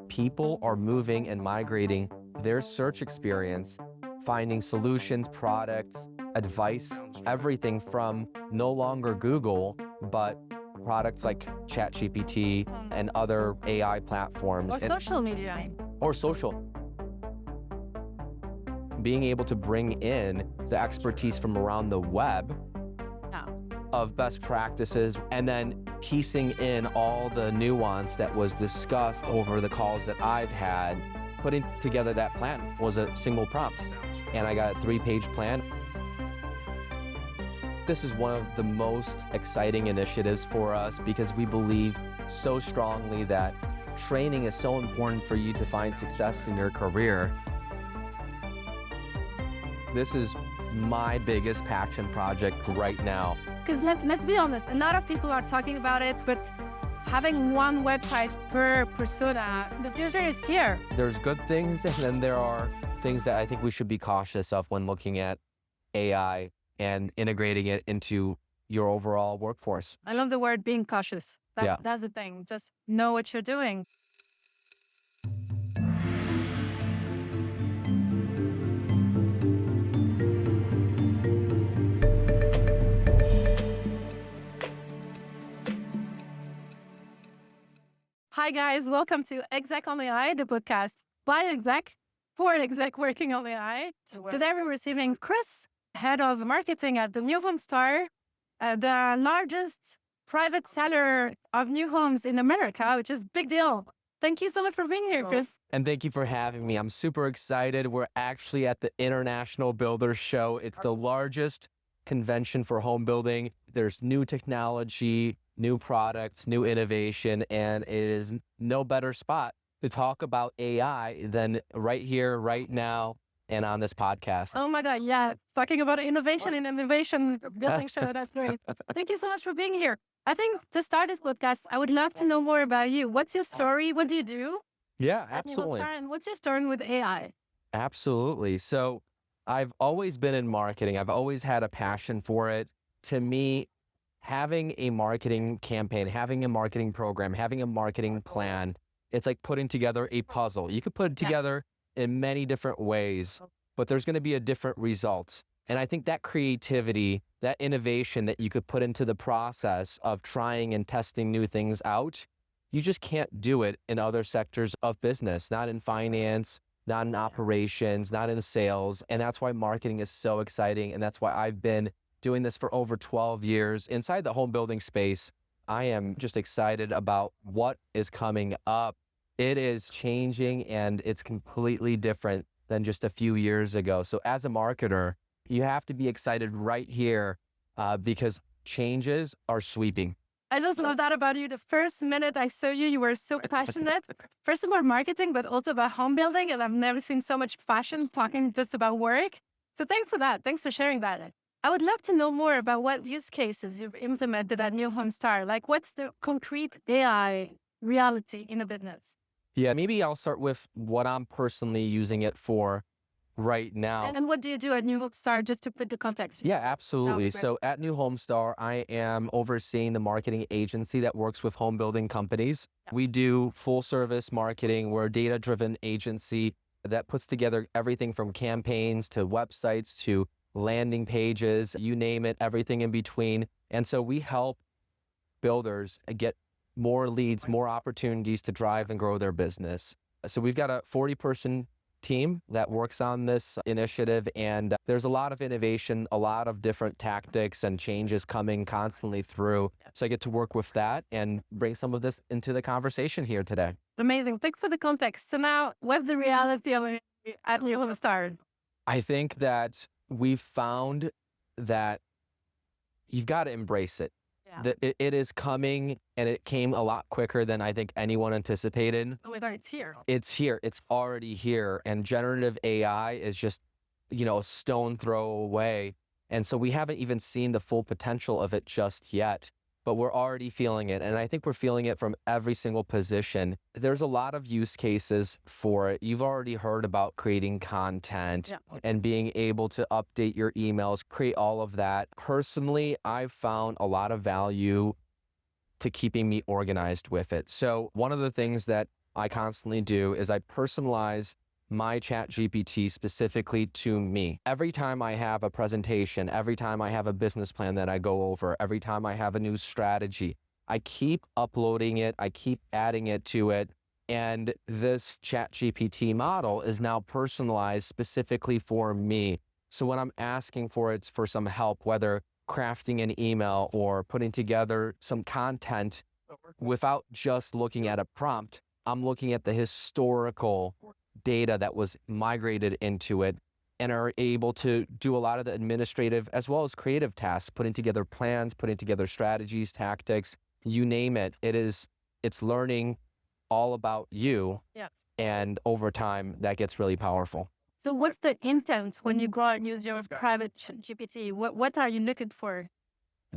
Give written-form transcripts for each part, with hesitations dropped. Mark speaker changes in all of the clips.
Speaker 1: People are moving and migrating their search experience, finding solutions, products, advice, everything from no longer Google, but products like ChatGPT and other AI platforms.
Speaker 2: Or social media.
Speaker 1: Or social. Being able to bring in the expertise from around the web of best practices and then piecing in all the nuance that was discussed over the calls that I've had. Putting together that plan was a single prompt, and I got a 3-page plan. This is one of the most exciting initiatives for us because we believe so strongly that training is so important for you to find success in your career. This is my biggest passion project right now.
Speaker 2: Because let's be honest, a lot of people are talking about it, but having one website per persona, the future is here.
Speaker 1: There's good things, and then there are things that I think we should be cautious of when looking at AI and integrating it into your overall workforce.
Speaker 2: I love the word being cautious. That's the thing. Just know what you're doing. Hi guys, welcome to Exec on AI, the podcast by exec for an exec working on AI. Today we're receiving Chris, head of marketing at the New Home Star, the largest private seller of new homes in America, which is a big deal. Thank you so much for being here, Chris.
Speaker 1: And thank you for having me. I'm super excited. We're actually at the International Builders Show. It's the largest convention for home building. There's new technology, new products, new innovation, and it is no better spot to talk about AI than right here, right now, and on this podcast.
Speaker 2: Oh my God, yeah. Talking about innovation and innovation building show, that's great. Thank you so much for being here. I think to start this podcast, I would love to know more about you. What's your story? What do you do?
Speaker 1: Yeah, absolutely.
Speaker 2: And what's your story with AI?
Speaker 1: Absolutely. So I've always been in marketing. I've always had a passion for it. To me, having a marketing campaign, having a marketing program, having a marketing plan, it's like putting together a puzzle. You could put it together in many different ways, but there's going to be a different result. And I think that creativity, that innovation that you could put into the process of trying and testing new things out, you just can't do it in other sectors of business, not in finance, not in operations, not in sales. And that's why marketing is so exciting. And that's why I've been doing this for over 12 years. Inside the home building space, I am just excited about what is coming up. It is changing and it's completely different than just a few years ago. So as a marketer, you have to be excited right here because changes are sweeping.
Speaker 2: I just love that about you. The first minute I saw you, you were so passionate. First about marketing, but also about home building. And I've never seen so much passion talking just about work. So thanks for that. Thanks for sharing that. I would love to know more about what use cases you've implemented at New Home Star. Like what's the concrete AI reality in a business?
Speaker 1: Yeah, maybe I'll start with what I'm personally using it for right now.
Speaker 2: And what do you do at New Home Star, just to put the context?
Speaker 1: Yeah, absolutely. So at New Home Star, I am overseeing the marketing agency that works with home building companies. We do full service marketing. We're a data-driven agency that puts together everything from campaigns to websites to landing pages, you name it, everything in between. And so we help builders get more leads, more opportunities to drive and grow their business. So we've got a 40-person team that works on this initiative, and there's a lot of innovation, a lot of different tactics and changes coming constantly through. So I get to work with that and bring some of this into the conversation here today.
Speaker 2: Amazing. Thanks for the context. So now, what's the reality of it at New Home Star?
Speaker 1: I think that we've found that you've got to embrace it. It is coming, and it came a lot quicker than I think anyone anticipated.
Speaker 2: Oh my God, it's here.
Speaker 1: It's here. It's already here. And generative AI is just, a stone throw away. And so we haven't even seen the full potential of it just yet, but we're already feeling it. And I think we're feeling it from every single position. There's a lot of use cases for it. You've already heard about creating content and being able to update your emails, create all of that. Personally, I've found a lot of value to keeping me organized with it. So one of the things that I constantly do is I personalize my chat GPT specifically to me. Every time I have a presentation, every time I have a business plan that I go over, every time I have a new strategy, I keep uploading it, I keep adding it to it. And this chat GPT model is now personalized specifically for me. So when I'm asking for it for some help, whether crafting an email or putting together some content without just looking at a prompt, I'm looking at the historical data that was migrated into it and are able to do a lot of the administrative as well as creative tasks, putting together plans, putting together strategies, tactics, you name it. It's learning all about you.
Speaker 2: Yeah.
Speaker 1: And over time, that gets really powerful.
Speaker 2: So what's the intent when you go and use your private GPT? What are you looking for?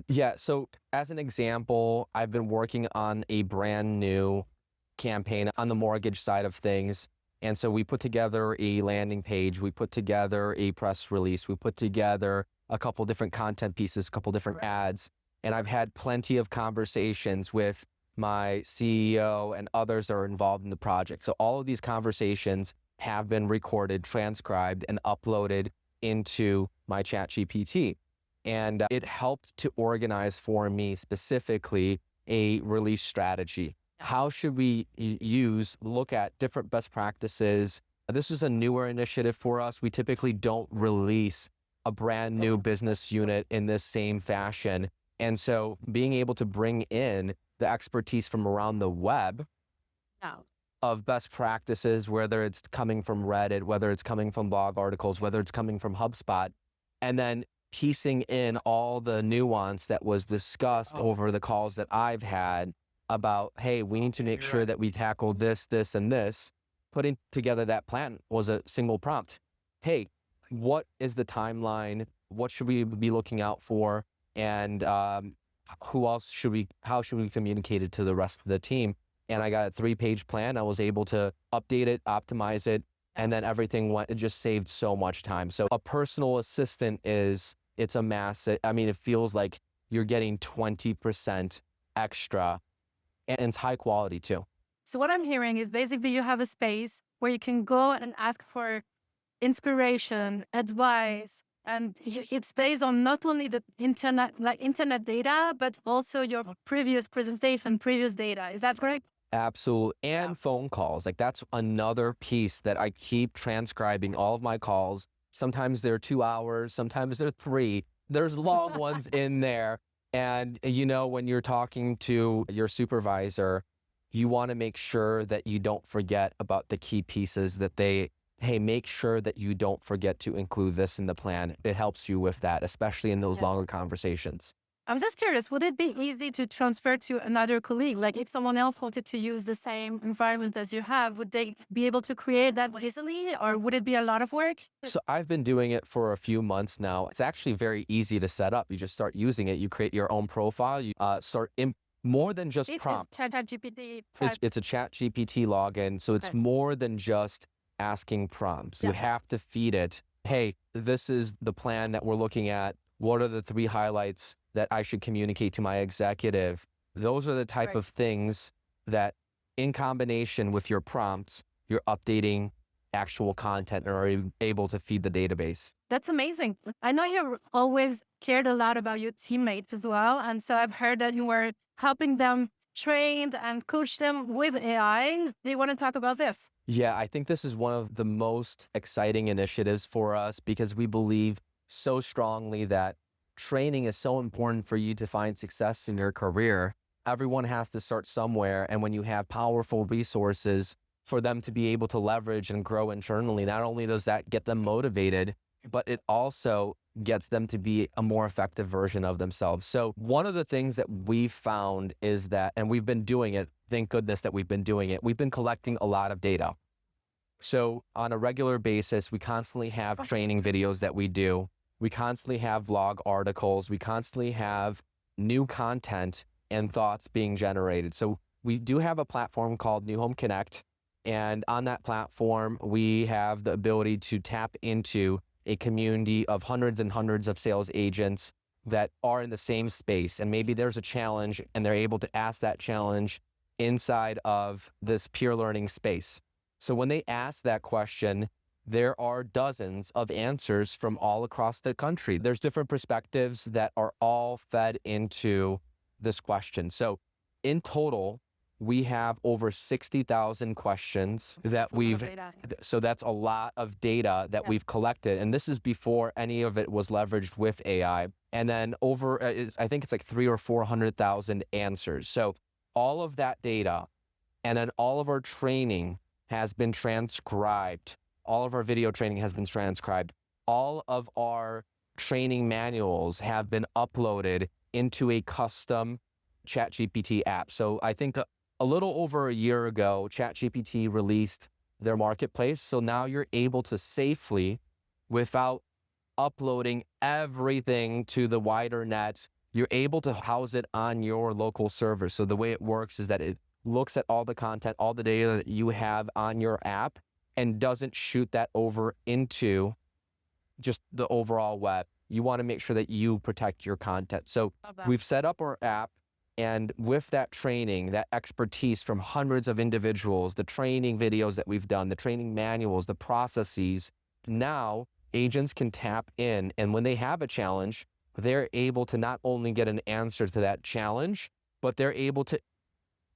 Speaker 1: Yeah. So as an example, I've been working on a brand new campaign on the mortgage side of things. And so we put together a landing page, we put together a press release, we put together a couple different content pieces, a couple different ads. And I've had plenty of conversations with my CEO and others that are involved in the project. So all of these conversations have been recorded, transcribed, and uploaded into my chat GPT. And it helped to organize for me specifically a release strategy. How should we look at different best practices? This is a newer initiative for us. We typically don't release a brand new business unit in this same fashion. And so being able to bring in the expertise from around the web of best practices, whether it's coming from Reddit, whether it's coming from blog articles, whether it's coming from HubSpot, and then piecing in all the nuance that was discussed over the calls that I've had about, hey, we need to make sure that we tackle this, this, and this. Putting together that plan was a single prompt. Hey, what is the timeline? What should we be looking out for? And how should we communicate it to the rest of the team? And I got a 3-page plan. I was able to update it, optimize it, and then everything it just saved so much time. So a personal assistant it's a massive, it feels like you're getting 20% extra, and it's high quality too.
Speaker 2: So what I'm hearing is basically you have a space where you can go and ask for inspiration, advice, and it's based on not only the internet data, but also your previous presentation, previous data. Is that correct?
Speaker 1: Absolutely. And phone calls. Like that's another piece that I keep transcribing all of my calls. Sometimes they're 2 hours, sometimes they're 3. There's long ones in there. And when you're talking to your supervisor, you want to make sure that you don't forget about the key pieces hey, make sure that you don't forget to include this in the plan. It helps you with that, especially in those longer conversations.
Speaker 2: I'm just curious, would it be easy to transfer to another colleague? Like if someone else wanted to use the same environment as you have, would they be able to create that easily, or would it be a lot of work?
Speaker 1: So I've been doing it for a few months now. It's actually very easy to set up. You just start using it. You create your own profile. You start more than just prompts. It's a chat GPT login. So it's more than just asking prompts. You have to feed it. Hey, this is the plan that we're looking at. What are the 3 highlights that I should communicate to my executive? Those are the type of things that in combination with your prompts, you're updating actual content and are able to feed the database.
Speaker 2: That's amazing. I know you've always cared a lot about your teammates as well. And so I've heard that you were helping them train and coach them with AI. Do you want to talk about this?
Speaker 1: Yeah, I think this is one of the most exciting initiatives for us because we believe so strongly that training is so important for you to find success in your career. Everyone has to start somewhere. And when you have powerful resources for them to be able to leverage and grow internally, not only does that get them motivated, but it also gets them to be a more effective version of themselves. So one of the things that we've found is that, and we've been doing it, thank goodness that we've been doing it, we've been collecting a lot of data. So on a regular basis, we constantly have training videos that we do. We constantly have blog articles. We constantly have new content and thoughts being generated. So we do have a platform called New Home Connect. And on that platform, we have the ability to tap into a community of hundreds and hundreds of sales agents that are in the same space, and maybe there's a challenge and they're able to ask that challenge inside of this peer learning space. So when they ask that question, there are dozens of answers from all across the country. There's different perspectives that are all fed into this question. So in total, we have over 60,000 questions that so that's a lot of data that we've collected. And this is before any of it was leveraged with AI. And then I think it's like 300,000 or 400,000 answers. So all of that data, and then all of our training has been transcribed. All of our video training has been transcribed. All of our training manuals have been uploaded into a custom ChatGPT app. So I think a little over a year ago, ChatGPT released their marketplace. So now you're able to safely, without uploading everything to the wider net, you're able to house it on your local server. So the way it works is that it looks at all the content, all the data that you have on your app, and doesn't shoot that over into just the overall web. You want to make sure that you protect your content. So we've set up our app, and with that training, that expertise from hundreds of individuals, the training videos that we've done, the training manuals, the processes, now agents can tap in, and when they have a challenge, they're able to not only get an answer to that challenge, but they're able to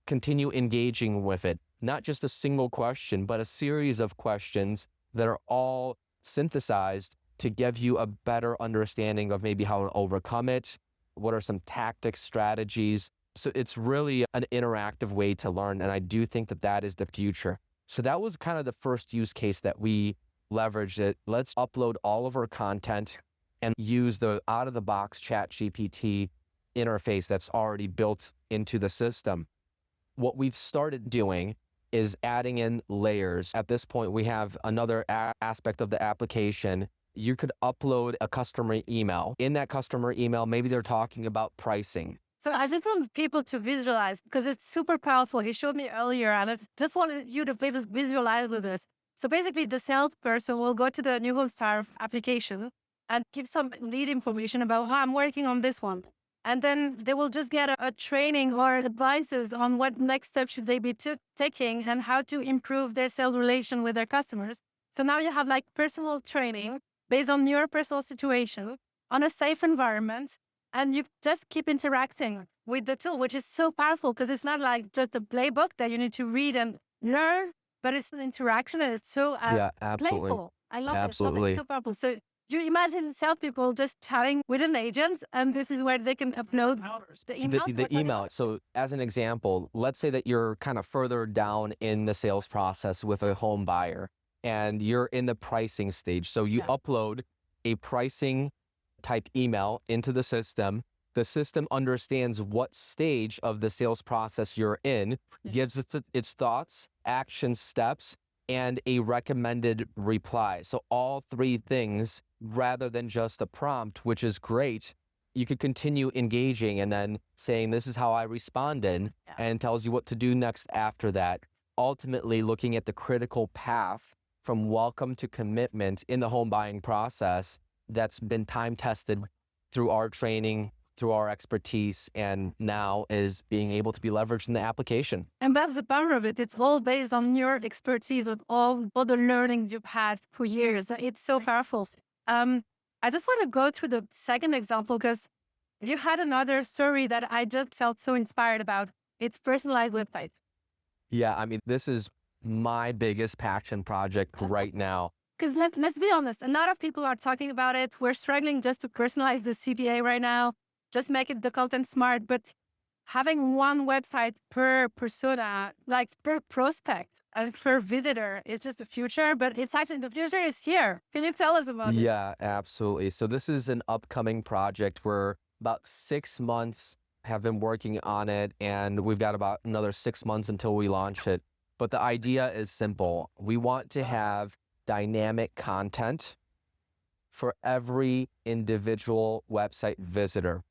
Speaker 1: continue engaging with it. Not just a single question, but a series of questions that are all synthesized to give you a better understanding of maybe how to overcome it. What are some tactics, strategies? So it's really an interactive way to learn. And I do think that that is the future. So that was kind of the first use case that we leveraged it. Let's upload all of our content and use the out-of-the-box ChatGPT interface that's already built into the system. What we've started doing is adding in layers. At this point, we have another aspect of the application. You could upload a customer email. In that customer email, maybe they're talking about pricing.
Speaker 2: So I just want people to visualize, because it's super powerful. He showed me earlier, and I just wanted you to visualize with this. So basically, the salesperson will go to the New Home Star application and give some lead information about how I'm working on this one. And then they will just get a training or advices on what next steps should they be taking and how to improve their sales relation with their customers. So now you have like personal training based on your personal situation on a safe environment. And you just keep interacting with the tool, which is so powerful because it's not like just a playbook that you need to read and learn, but it's an interaction and it's so
Speaker 1: Yeah, absolutely.
Speaker 2: playful. I love it.
Speaker 1: Absolutely.
Speaker 2: It's so powerful. So you imagine salespeople just chatting with an agent, and this is where they can upload the email.
Speaker 1: The email. So as an example, let's say that you're kind of further down in the sales process with a home buyer and you're in the pricing stage. So you upload a pricing type email into the system. The system understands what stage of the sales process you're in, gives it its thoughts, action steps, and a recommended reply. So all three things rather than just a prompt, which is great. You could continue engaging and then saying, this is how I responded, and tells you what to do next after that. Ultimately looking at the critical path from welcome to commitment in the home buying process that's been time tested through our training, through our expertise, and now is being able to be leveraged in the application.
Speaker 2: And that's the power of it. It's all based on your expertise of all the learnings you've had for years. It's so powerful. I just want to go through the second example because you had another story that I just felt so inspired about. It's personalized websites.
Speaker 1: Yeah, I mean, this is my biggest passion project right now.
Speaker 2: Because let's be honest, a lot of people are talking about it. We're struggling just to personalize the CPA right now, just make it the content smart. But having one website per persona, like per prospect and per visitor, is just the future. But it's actually the future is here. Can you tell us about it?
Speaker 1: Yeah, absolutely. So this is an upcoming project. We're about 6 months have been working on it, and we've got about another 6 months until we launch it. But the idea is simple. We want to have dynamic content for every individual website visitor.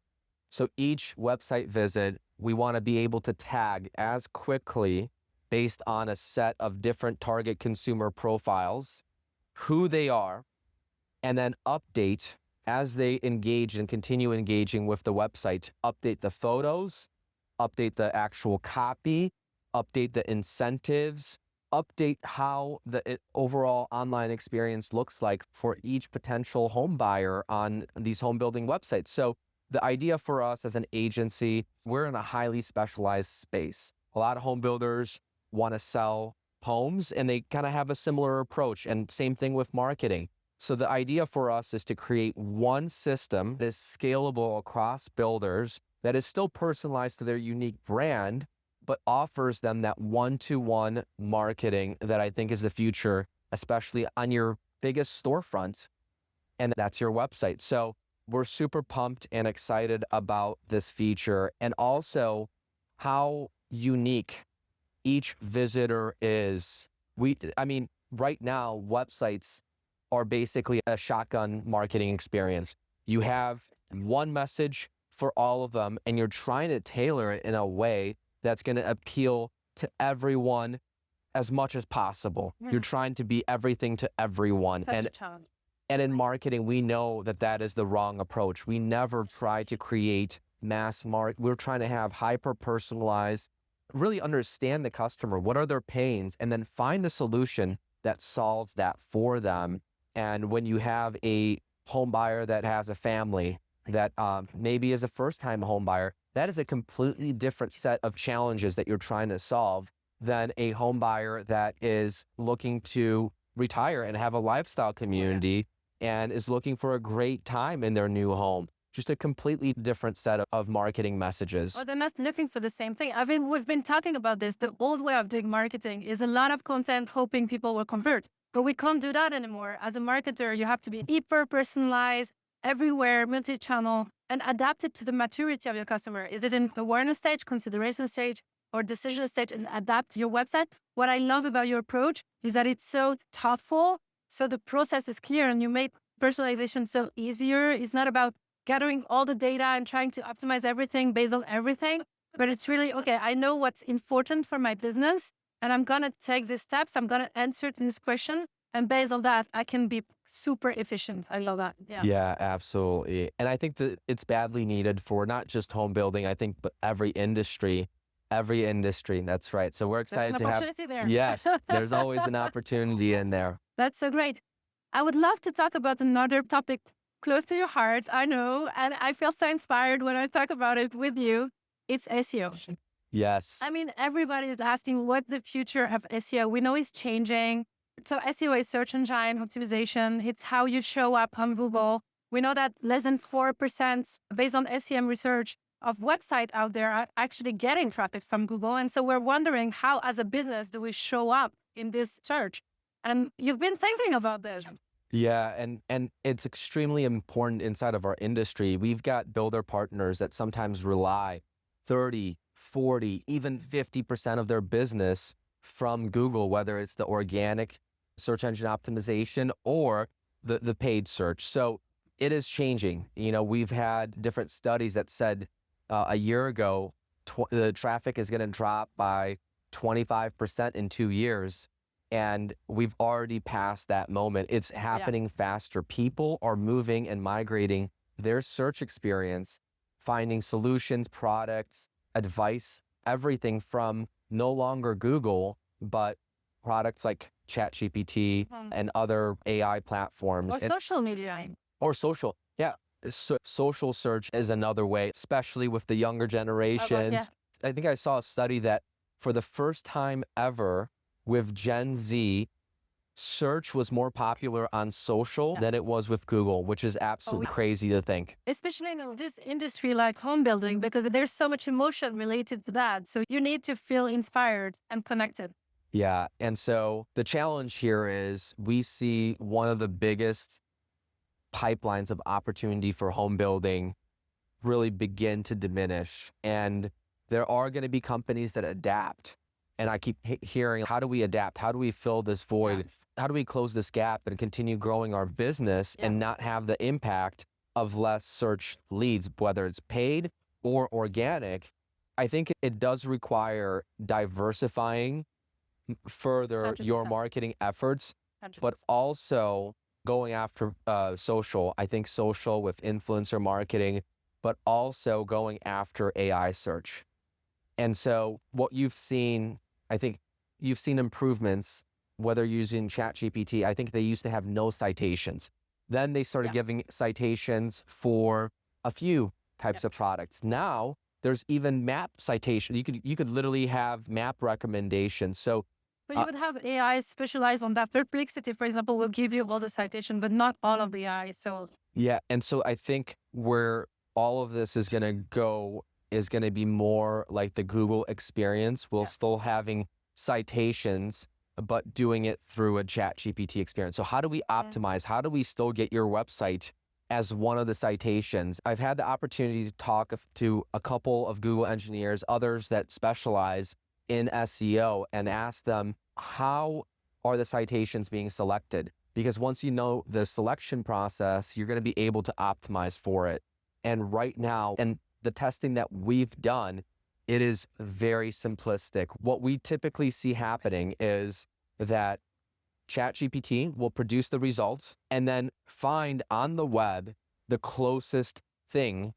Speaker 1: So each website visit, we want to be able to tag as quickly based on a set of different target consumer profiles, who they are, and then update as they engage and continue engaging with the website, update the photos, update the actual copy, update the incentives, update how the overall online experience looks like for each potential home buyer on these home building websites. So the idea for us as an agency, we're in a highly specialized space. A lot of home builders want to sell homes and they kind of have a similar approach, and same thing with marketing. So the idea for us is to create one system that is scalable across builders, that is still personalized to their unique brand, but offers them that one-to-one marketing that I think is the future, especially on your biggest storefront, and that's your website. So we're super pumped and excited about this feature, and also how unique each visitor is. I mean, right now, websites are basically a shotgun marketing experience. You have one message for all of them, and you're trying to tailor it in a way that's going to appeal to everyone as much as possible. You're trying to be everything to everyone.
Speaker 2: Such a challenge.
Speaker 1: And in marketing, we know that that is the wrong approach. We never try to create mass market. We're trying to have hyper-personalized, really understand the customer, what are their pains, and then find the solution that solves that for them. And when you have a home buyer that has a family that maybe is a first-time home buyer, that is a completely different set of challenges that you're trying to solve than a home buyer that is looking to retire and have a lifestyle community and is looking for a great time in their new home. Just a completely different set of marketing messages.
Speaker 2: Well, they're not looking for the same thing. I mean, we've been talking about this. The old way of doing marketing is a lot of content hoping people will convert, but we can't do that anymore. As a marketer, you have to be hyper personalized, everywhere, multi-channel, and adapt it to the maturity of your customer. Is it in awareness stage, consideration stage, or decision stage, and adapt your website? What I love about your approach is that it's so thoughtful, so the process is clear, and you make personalization so easier. It's not about gathering all the data and trying to optimize everything based on everything, but it's really, okay, I know what's important for my business, and I'm going to take these steps. I'm going to answer to this question. And based on that, I can be super efficient. I love that. Yeah.
Speaker 1: Yeah, absolutely. And I think that it's badly needed for not just home building, I think, but every industry. Every industry. That's right. So we're
Speaker 2: There's
Speaker 1: excited
Speaker 2: an
Speaker 1: to have.
Speaker 2: opportunity there.
Speaker 1: Yes, there's always an opportunity in there.
Speaker 2: That's so great. I would love to talk about another topic close to your heart. I know. And I feel so inspired when I talk about it with you. It's SEO.
Speaker 1: Yes.
Speaker 2: I mean, everybody is asking what's the future of SEO. We know it's changing. So SEO is search engine optimization. It's how you show up on Google. We know that less than 4% based on SEM research of websites out there are actually getting traffic from Google. And so we're wondering how, as a business, do we show up in this search? And you've been thinking about this.
Speaker 1: Yeah, and it's extremely important inside of our industry. We've got builder partners that sometimes rely 30, 40, even 50% of their business from Google, whether it's the organic search engine optimization or the paid search. So it is changing. You know, we've had different studies that said a year ago, the traffic is going to drop by 25% in 2 years. And we've already passed that moment. It's happening faster. People are moving and migrating their search experience, finding solutions, products, advice, everything from no longer Google, but products like ChatGPT and other AI platforms.
Speaker 2: Or social media.
Speaker 1: Or social. Yeah. Social search is another way, especially with the younger generations. I think I saw a study that for the first time ever with Gen Z, search was more popular on social than it was with Google, which is absolutely crazy to think.
Speaker 2: Especially in this industry like home building, because there's so much emotion related to that. So you need to feel inspired and connected.
Speaker 1: Yeah. And so the challenge here is we see one of the biggest pipelines of opportunity for home building really begin to diminish. And there are going to be companies that adapt. And I keep hearing, how do we adapt? How do we fill this void? How do we close this gap and continue growing our business and not have the impact of less search leads, whether it's paid or organic? I think it does require diversifying further
Speaker 2: 100%.
Speaker 1: your marketing efforts, but
Speaker 2: 100%.
Speaker 1: also going after social. I think social with influencer marketing, but also going after AI search. And so what you've seen, I think you've seen improvements, whether using ChatGPT. I think they used to have no citations. Then they started
Speaker 2: Yeah.
Speaker 1: giving citations for a few types of products. Now there's even map citation. You could literally have map recommendations. So
Speaker 2: So you
Speaker 1: uh,
Speaker 2: would have AI specialized on that. Perplexity, for example, will give you all the citation, but not all of the AI. So
Speaker 1: yeah, and so I think where all of this is going to go is going to be more like the Google experience. We'll
Speaker 2: yeah.
Speaker 1: still having citations, but doing it through a chat GPT experience. So how do we optimize? How do we still get your website as one of the citations? I've had the opportunity to talk to a couple of Google engineers, others that specialize in SEO, and ask them, how are the citations being selected? Because once you know the selection process, you're going to be able to optimize for it. And right now, and the testing that we've done, it is very simplistic. What we typically see happening is that ChatGPT will produce the results and then find on the web the closest thing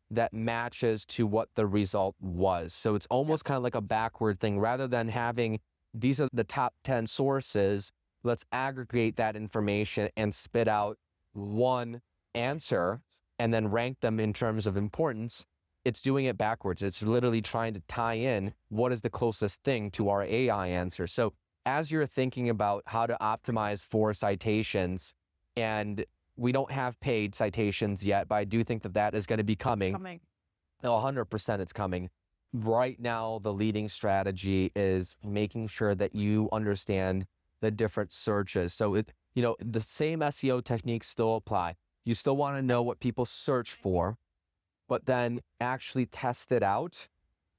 Speaker 1: that matches to what the result was. So it's almost kind of like a backward thing. Rather than having, these are the top 10 sources, let's aggregate that information and spit out one answer and then rank them in terms of importance. It's doing it backwards. It's literally trying to tie in what is the closest thing to our AI answer. So as you're thinking about how to optimize for citations, and we don't have paid citations yet, but I do think that that is going to be coming. 100% it's coming. Right now, the leading strategy is making sure that you understand the different searches. So the same SEO techniques still apply. You still want to know what people search for, but then actually test it out,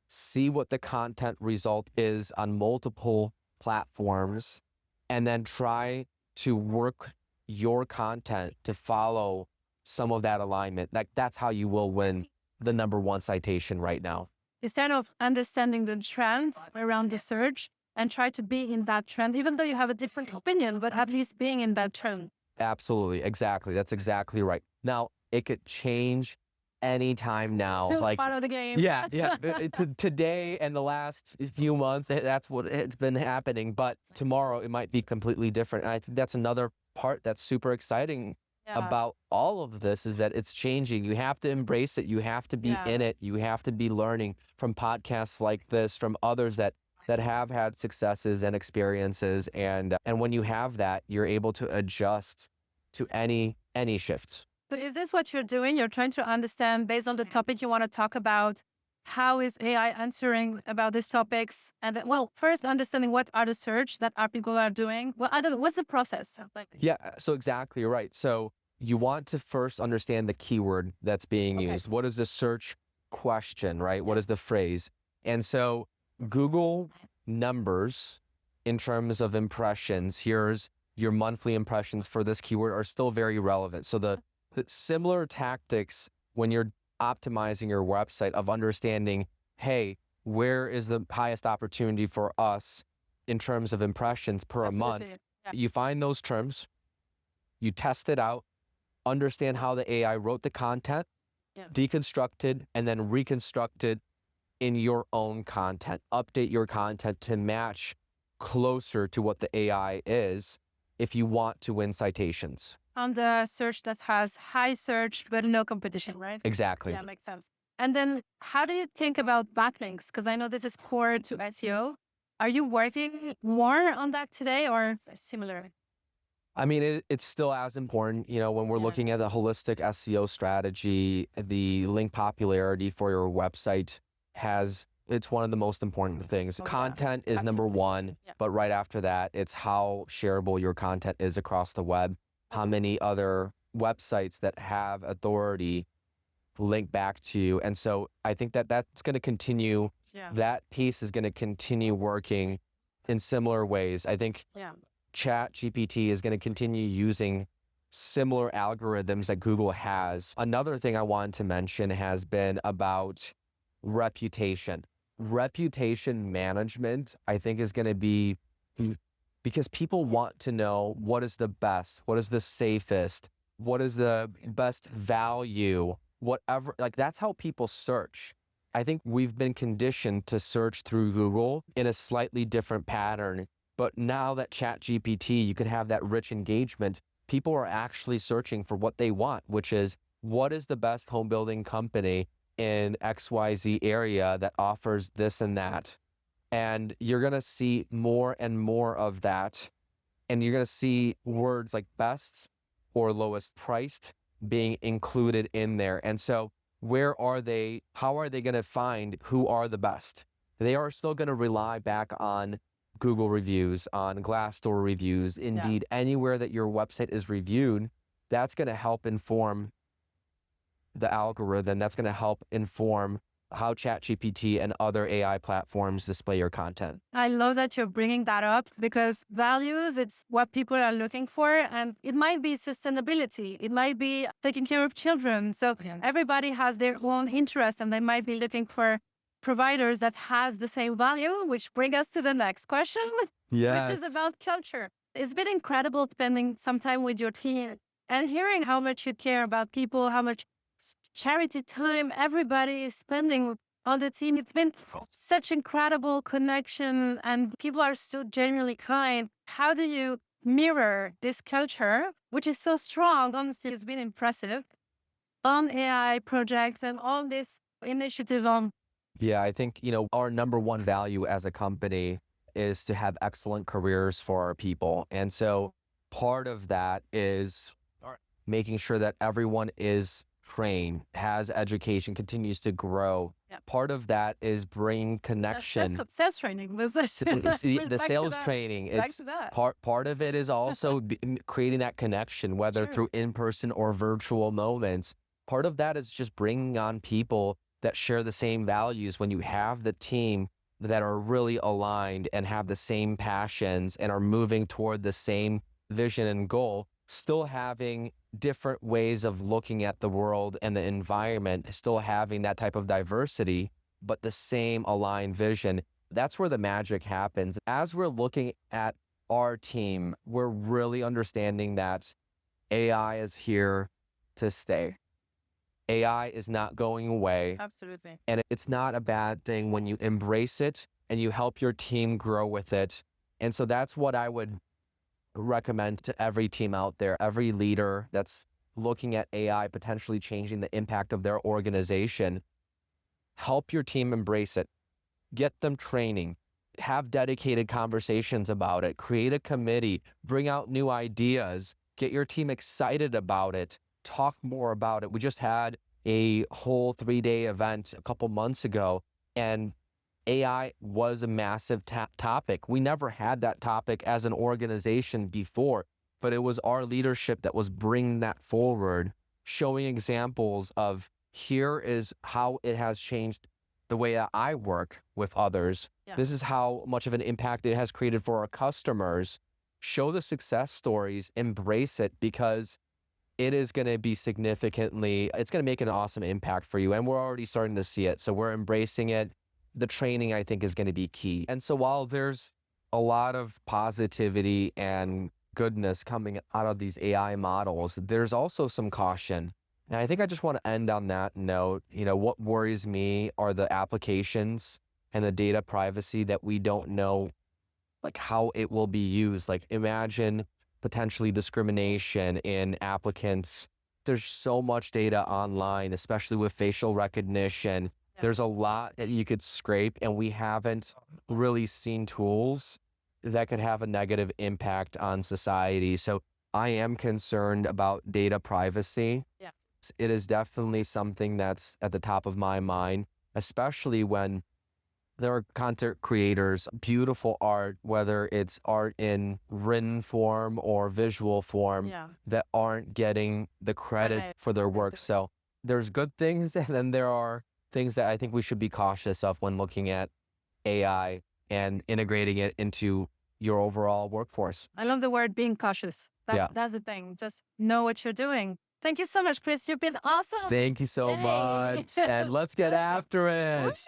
Speaker 1: see what the content result is on multiple platforms, and then try to work your content to follow some of that alignment. That's how you will win the #1 citation right now.
Speaker 2: Instead of understanding the trends around the search and try to be in that trend, even though you have a different opinion, but at least being in that trend.
Speaker 1: Absolutely. Exactly. That's exactly right. Now, it could change anytime now.
Speaker 2: Still
Speaker 1: Like,
Speaker 2: part of the game.
Speaker 1: yeah. Today and the last few months, that's what it's been happening. But tomorrow, it might be completely different. And I think that's another part that's super exciting
Speaker 2: Yeah.
Speaker 1: about all of this, is that it's changing. You have to embrace it. You have to be
Speaker 2: Yeah.
Speaker 1: in it. You have to be learning from podcasts like this, from others that have had successes and experiences. And when you have that, you're able to adjust to any shifts.
Speaker 2: So is this what you're doing? You're trying to understand, based on the topic you want to talk about, how is AI answering about these topics? And then, well, first understanding what are the search that our people are doing. Well, I don't know, what's the process? Like,
Speaker 1: Yeah, so exactly right. So you want to first understand the keyword that's being
Speaker 2: Okay.
Speaker 1: used. What is the search question, right? What is the phrase? And so Google numbers in terms of impressions, here's your monthly impressions for this keyword, are still very relevant. So the similar tactics when you're optimizing your website, of understanding, hey, where is the highest opportunity for us in terms of impressions per a month?
Speaker 2: Absolutely. Yeah.
Speaker 1: You find those terms, you test it out, understand how the AI wrote the content,
Speaker 2: Yeah.
Speaker 1: deconstructed, and then reconstructed in your own content. Update your content to match closer to what the AI is if you want to win citations.
Speaker 2: On the search that has high search, but no competition, right?
Speaker 1: Exactly.
Speaker 2: Yeah, makes sense. And then how do you think about backlinks? Because I know this is core to SEO. Are you working more on that today or similar?
Speaker 1: I mean, it's still as important, when we're
Speaker 2: Yeah.
Speaker 1: looking at the holistic SEO strategy, the link popularity for your website it's one of the most important things.
Speaker 2: Oh, yeah.
Speaker 1: Content is number
Speaker 2: Absolutely.
Speaker 1: one,
Speaker 2: Yeah.
Speaker 1: but right after that, it's how shareable your content is across the web, how many other websites that have authority link back to you. And so I think that that's going to continue.
Speaker 2: Yeah.
Speaker 1: That piece is going to continue working in similar ways. I think
Speaker 2: Yeah.
Speaker 1: Chat GPT is going to continue using similar algorithms that Google has. Another thing I wanted to mention has been about reputation. Reputation management, I think, is going to be because people want to know what is the best, what is the safest, what is the best value, whatever. Like that's how people search. I think we've been conditioned to search through Google in a slightly different pattern. But now that ChatGPT, you could have that rich engagement, people are actually searching for what they want, which is what is the best home building company in XYZ area that offers this and that. And you're going to see more and more of that. And you're going to see words like best or lowest priced being included in there. And so where are they? How are they going to find who are the best? They are still going to rely back on Google reviews, on Glassdoor reviews, Indeed, anywhere that your website is reviewed. That's going to help inform the algorithm. That's going to help inform how ChatGPT and other AI platforms display your content.
Speaker 2: I love that you're bringing that up because values, it's what people are looking for. And it might be sustainability. It might be taking care of children. So everybody has their own interests and they might be looking for providers that has the same value, which brings us to the next question, which is about culture. It's been incredible spending some time with your team and hearing how much you care about people, how much charity time everybody is spending on the team. It's been such incredible connection and people are so genuinely kind. How do you mirror this culture, which is so strong? Honestly, it's been impressive on AI projects and all this initiative on.
Speaker 1: Yeah, I think, our number one value as a company is to have excellent careers for our people. And so part of that is making sure that everyone is trained, has education, continues to grow. Part of that is bringing connection.
Speaker 2: Sales training.
Speaker 1: The sales training. It's part of it is also creating that connection, whether through in-person or virtual moments. Part of that is just bringing on people that share the same values. When you have the team that are really aligned and have the same passions and are moving toward the same vision and goal, still having different ways of looking at the world and the environment, still having that type of diversity, but the same aligned vision. That's where the magic happens. As we're looking at our team, we're really understanding that AI is here to stay. AI is not going away.
Speaker 2: Absolutely.
Speaker 1: And it's not a bad thing when you embrace it and you help your team grow with it. And so that's what I would recommend to every team out there, every leader that's looking at AI potentially changing the impact of their organization. Help your team embrace it. Get them training. Have dedicated conversations about it. Create a committee. Bring out new ideas. Get your team excited about it. Talk more about it. We just had a whole 3-day event a couple months ago, and AI was a massive topic. We never had that topic as an organization before, but it was our leadership that was bringing that forward, showing examples of here is how it has changed the way that I work with others. This is how much of an impact it has created for our customers. Show the success stories, embrace it, because it is going to be it's going to make an awesome impact for you. And we're already starting to see it. So we're embracing it. The training, I think, is going to be key. And so while there's a lot of positivity and goodness coming out of these AI models, there's also some caution. And I think I just want to end on that note. What worries me are the applications and the data privacy that we don't know, like how it will be used. Like imagine potentially discrimination in applicants. There's so much data online, especially with facial recognition. There's a lot that you could scrape, and we haven't really seen tools that could have a negative impact on society. So I am concerned about data privacy. It is definitely something that's at the top of my mind, especially when there are content creators, beautiful art, whether it's art in written form or visual form, that aren't getting the credit for their work. So there's good things, and then there are things that I think we should be cautious of when looking at AI and integrating it into your overall workforce.
Speaker 2: I love the word being cautious. That's the thing. Just know what you're doing. Thank you so much, Chris. You've been awesome.
Speaker 1: Thank you so much. And let's get after it.